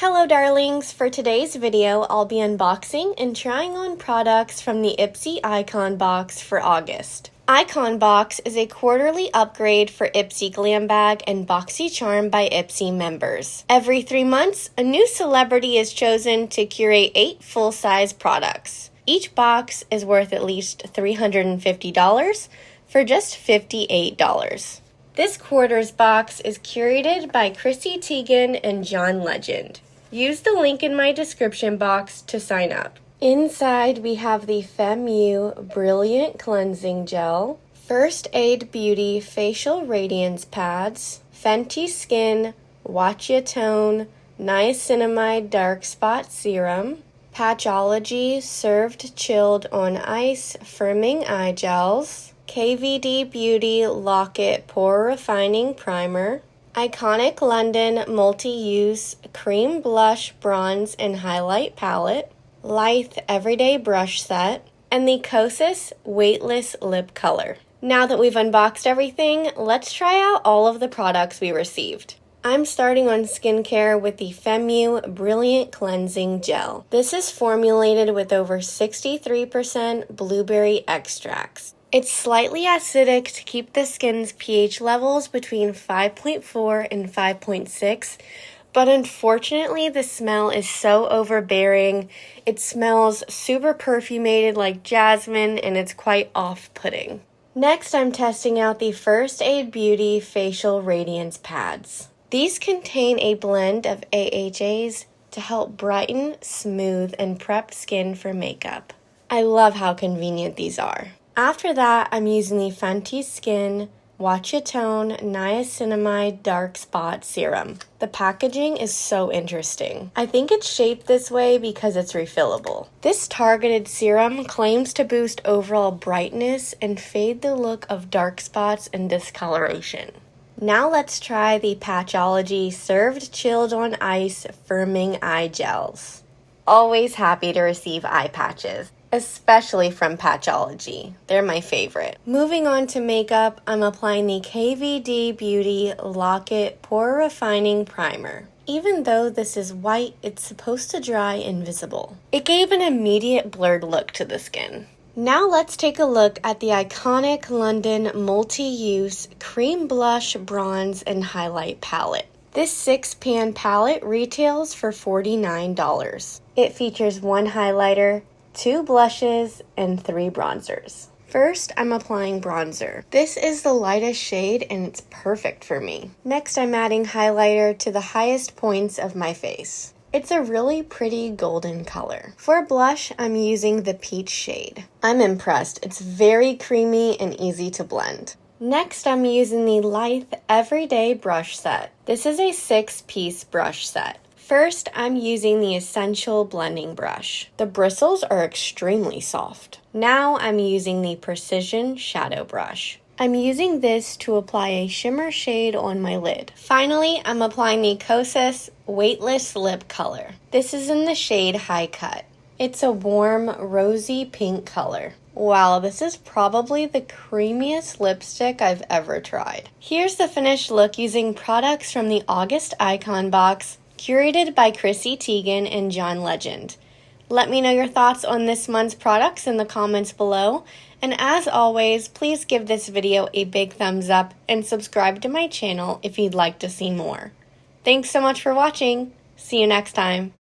Hello darlings, for today's video I'll be unboxing and trying on products from the Ipsy Icon Box for August. Icon Box is a quarterly upgrade for Ipsy Glam Bag and Boxycharm by Ipsy members. Every 3 months, a new celebrity is chosen to curate 8 full-size products. Each box is worth at least $350 for just $58. This quarter's box is curated by Chrissy Teigen and John Legend. Use the link in my description box to sign up. Inside we have the TEMU Brilliant Cleansing Gel, First Aid Beauty Facial Radiance Pads, Fenty Skin Watch-Ya-Tone Niacinamide Dark Spot Serum, Patchology Served Chilled on Ice Firming Eye Gels, KVD Beauty Lock-It Pore Refining Primer, Iconic London Multi-Use Cream Blush Bronze and Highlight Palette, Lithe Everyday Brush Set, and the Kosas Weightless Lip Color. Now that we've unboxed everything, let's try out all of the products we received. I'm starting on skincare with the TEMU Brilliant Cleansing Gel. This is formulated with over 63% blueberry extracts. It's slightly acidic to keep the skin's pH levels between 5.4 and 5.6, but unfortunately the smell is so overbearing. It smells super perfumated like jasmine and it's quite off-putting. Next, I'm testing out the First Aid Beauty Facial Radiance Pads. These contain a blend of AHAs to help brighten, smooth, and prep skin for makeup. I love how convenient these are. After that, I'm using the Fenty Skin Watch-Ya-Tone Niacinamide Dark Spot Serum. The packaging is so interesting. I think it's shaped this way because it's refillable. This targeted serum claims to boost overall brightness and fade the look of dark spots and discoloration. Now let's try the Patchology Served Chilled on Ice Firming Eye Gels. Always happy to receive eye patches, especially from Patchology. They're my favorite. Moving on to makeup, I'm applying the KVD Beauty Lock-It Pore Refining Primer. Even though this is white, it's supposed to dry invisible. It gave an immediate blurred look to the skin. Now let's take a look at the iconic London Multi-Use Cream Blush Bronze and Highlight Palette. This 6-pan palette retails for $49. It features 1 highlighter, 2 blushes, and 3 bronzers. First, I'm applying bronzer. This is the lightest shade and it's perfect for me. Next, I'm adding highlighter to the highest points of my face. It's a really pretty golden color. For blush, I'm using the peach shade. I'm impressed. It's very creamy and easy to blend. Next, I'm using the Lithe Everyday Brush Set. This is a 6-piece brush set. First, I'm using the Essential Blending Brush. The bristles are extremely soft. Now I'm using the Precision Shadow Brush. I'm using this to apply a shimmer shade on my lid. Finally, I'm applying the Kosas Weightless Lip Color. This is in the shade High Cut. It's a warm, rosy pink color. Wow, this is probably the creamiest lipstick I've ever tried. Here's the finished look using products from the August Icon Box, curated by Chrissy Teigen and John Legend. Let me know your thoughts on this month's products in the comments below, and as always, please give this video a big thumbs up and subscribe to my channel if you'd like to see more. Thanks so much for watching. See you next time.